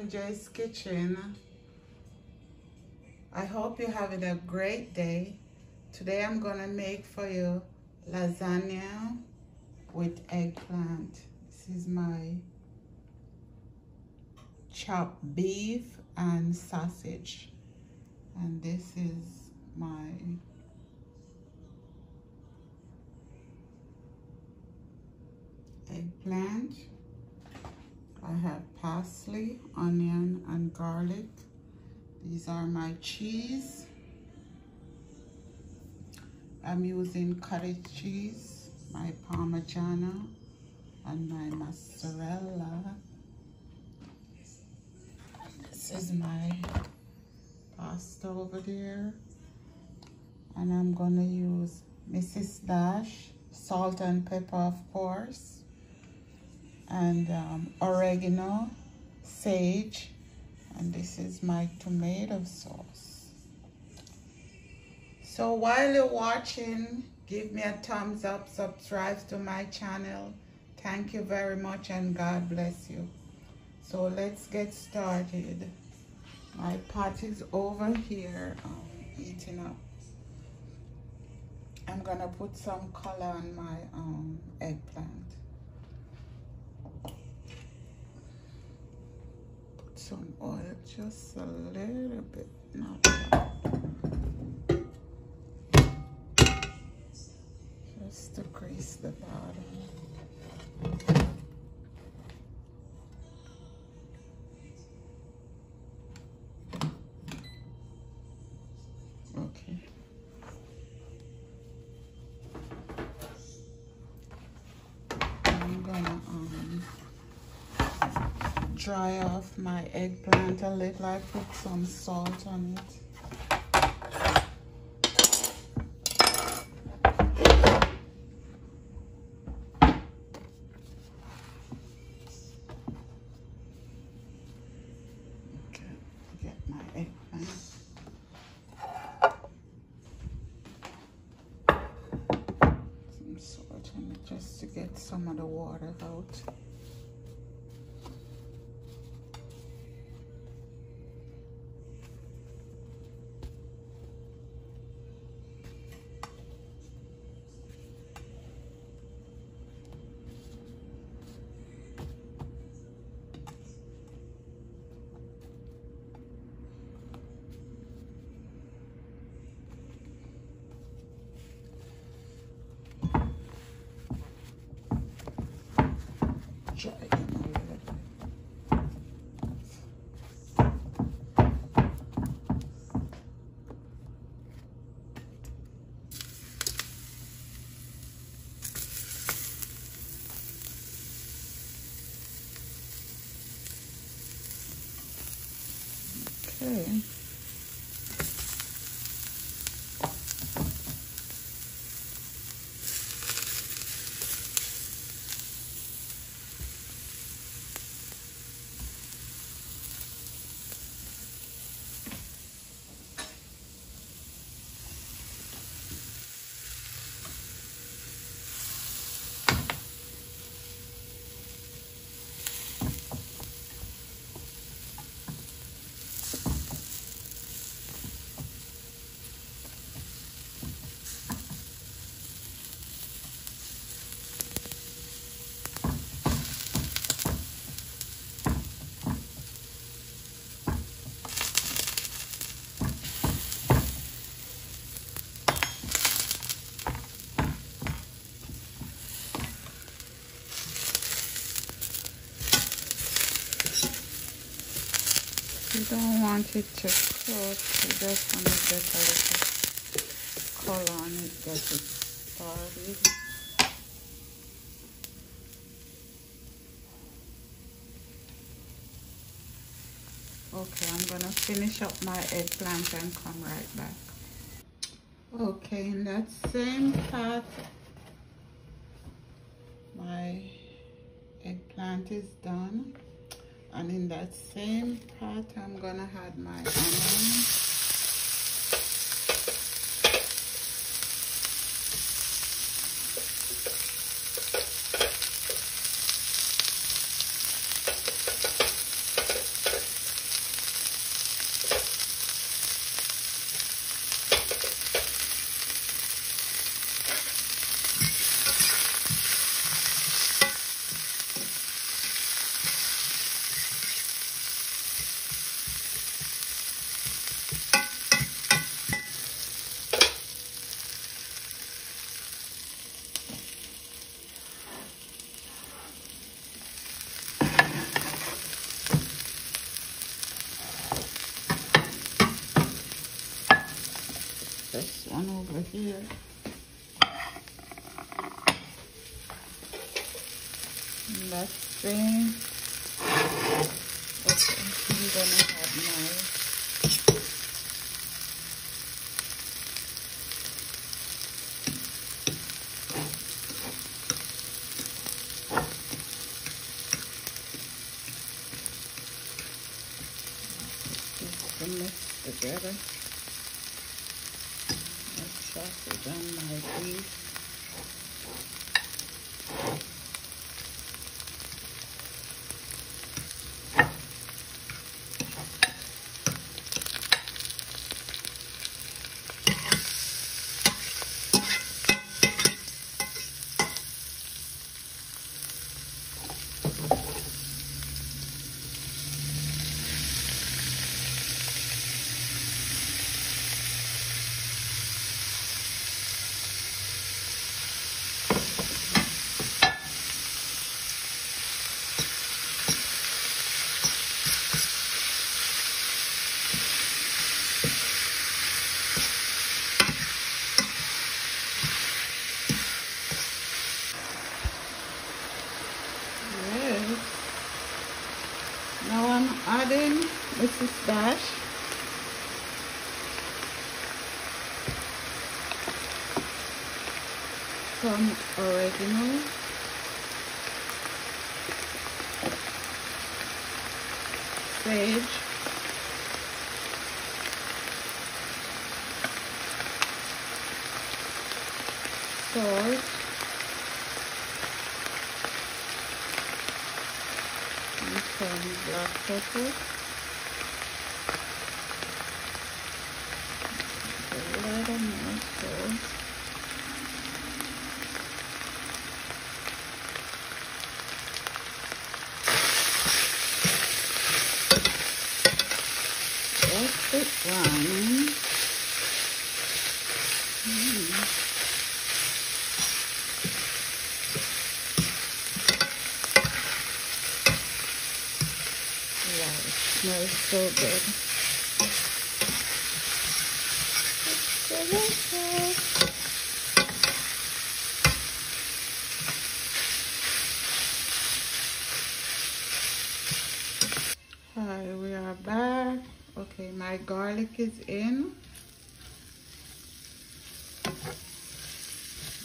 MJ's Kitchen. I hope you're having a great day. Today I'm gonna make for you lasagna with eggplant. This is my chopped beef and sausage. And this is my eggplant. I have parsley, onion, and garlic. These are my cheese. I'm using cottage cheese, my Parmigiano, and my mozzarella. This is my pasta over there. And I'm gonna use Mrs. Dash, salt and pepper, of course, and oregano, sage, and this is my tomato sauce. So while you're watching, give me a thumbs up, subscribe to my channel. Thank you very much and God bless you. So let's get started. My pot is over here heating up. I'm gonna put some color on my eggplant. Put some oil, just a little bit, not a lot. Just to grease the bottom. Okay. I'm gonna dry off my eggplant a little. I put some salt on it. Okay, get my eggplant. Some salt on it just to get some of the water out. Okay. You don't want it to cook, you just want to get a little color on it, get it started. Okay, I'm gonna finish up my eggplant and come right back. Okay, in that same pot, my eggplant is done. And in that same pot, I'm gonna add my onion. one over here. And that's same. Okay, I'm gonna have my mix together. My sausage and my beef. Now I'm adding Mrs. Dash. Some oregano. Sage. Salt. And some black pepper. A little more salt. Let it brown. Wow, it smells so good. It's delicious. Hi, we are back. Okay, my garlic is in.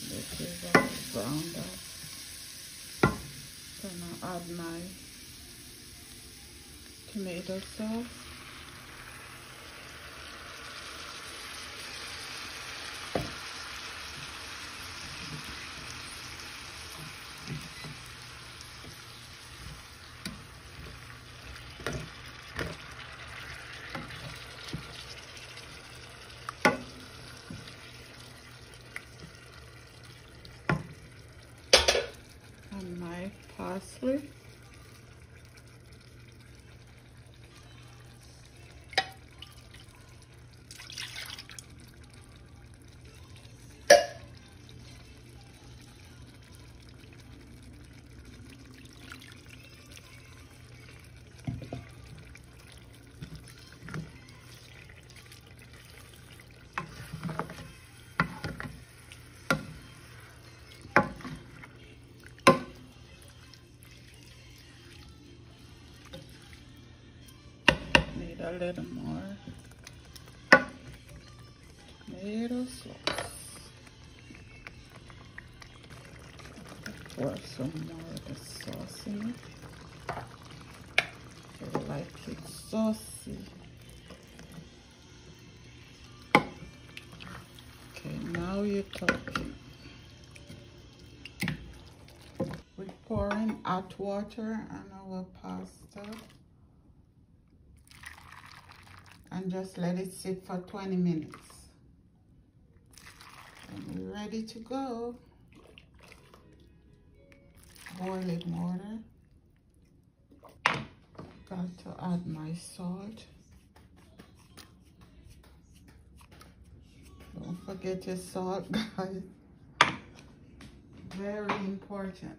This is all browned up. Gonna add my tomato sauce. And my parsley. Need a little more tomato sauce. Pour some more of the sauce in it. I like it saucy. Okay, now you're talking. We're pouring hot water on our pasta and just let it sit for 20 minutes. And we're ready to go. Boiling water. Got to add my salt. Don't forget your salt, guys. Very important.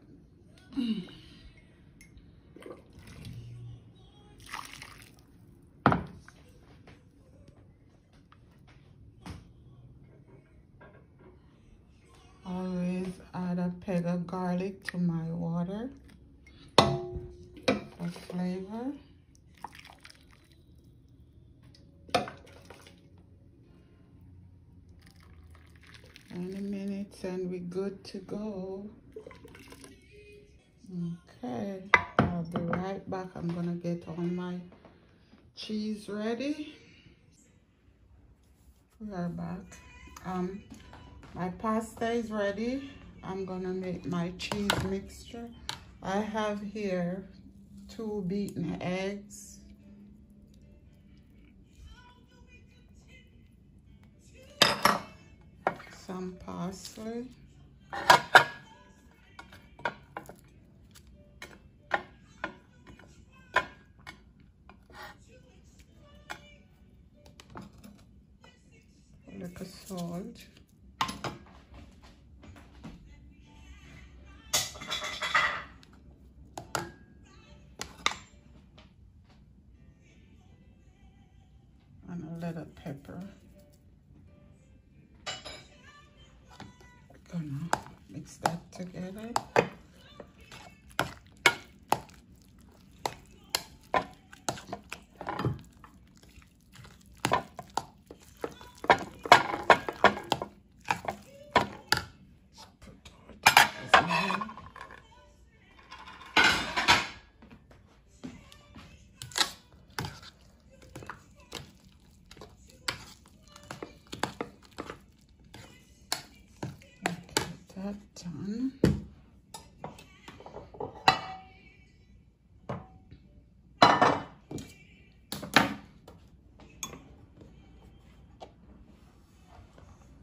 garlic to my water for flavor. Any minutes and we're good to go. Okay, I'll be right back. I'm gonna get all my cheese ready. We are back. My pasta is ready. I'm gonna make my cheese mixture. I have here 2 beaten eggs, some parsley, a little salt, and a little pepper. Gonna mix that together. That done.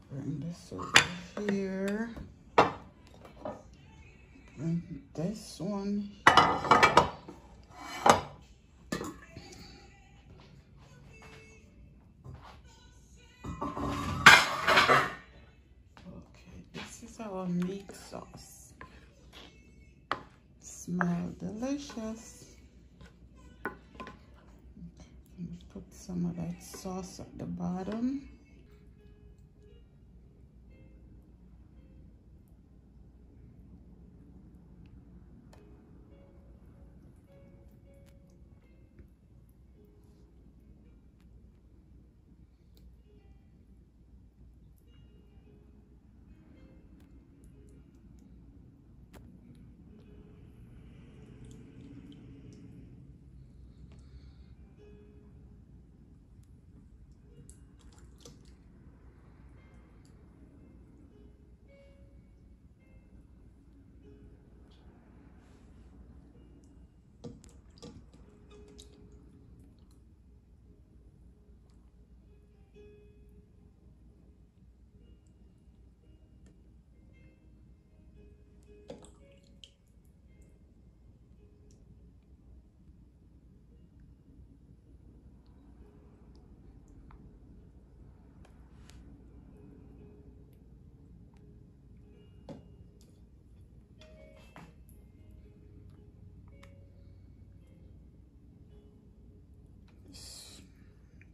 Bring this over here. Bring this one here. Okay, this is our meat sauce. Smell delicious. Okay, put some of that sauce at the bottom.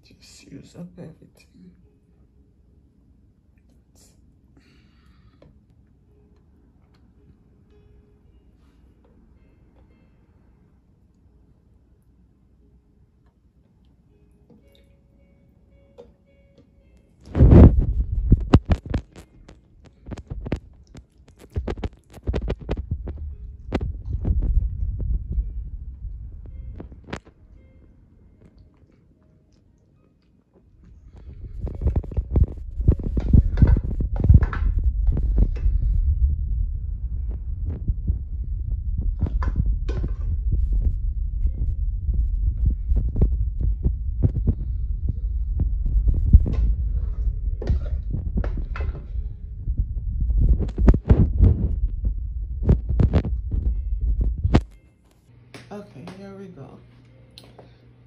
Just use up everything. Okay, here we go.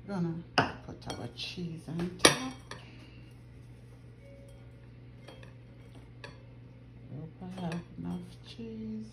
Gonna put our cheese on top. Hope I have enough cheese.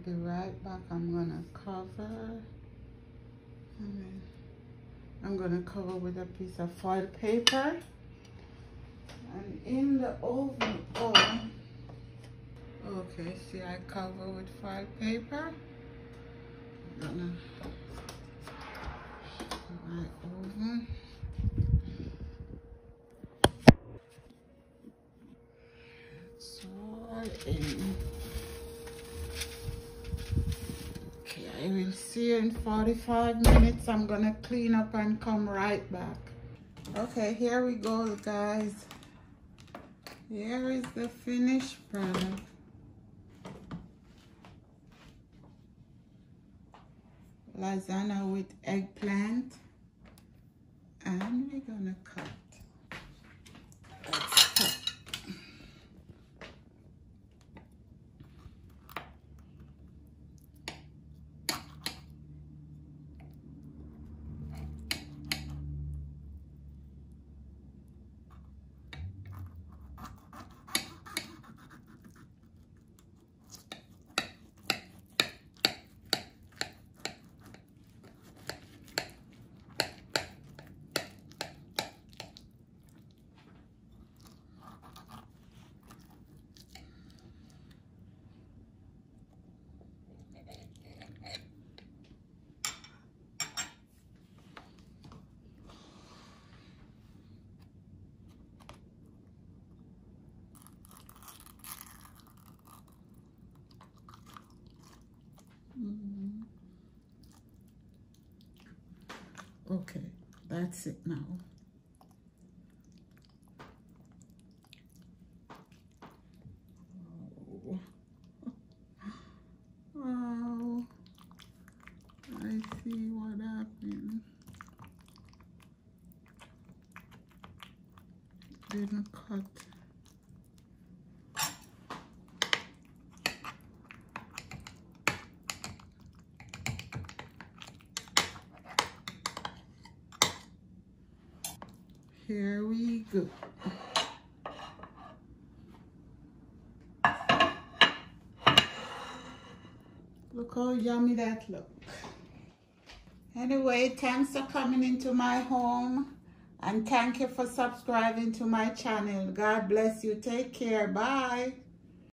be right back. I'm gonna cover. I'm gonna cover with a piece of foil paper. And in the oven, okay, see, I cover with foil paper. I'm gonna my oven. It's all in. Okay, I will see you in 45 minutes. I'm gonna clean up and come right back. Okay, here we go, guys. Here is the finished product. Lasagna with eggplant. And we're gonna cut. Let's cut. Okay, that's it now. Oh, I see what happened. Didn't cut. Here we go. Look how yummy that looks. Anyway, thanks for coming into my home. And thank you for subscribing to my channel. God bless you. Take care. Bye.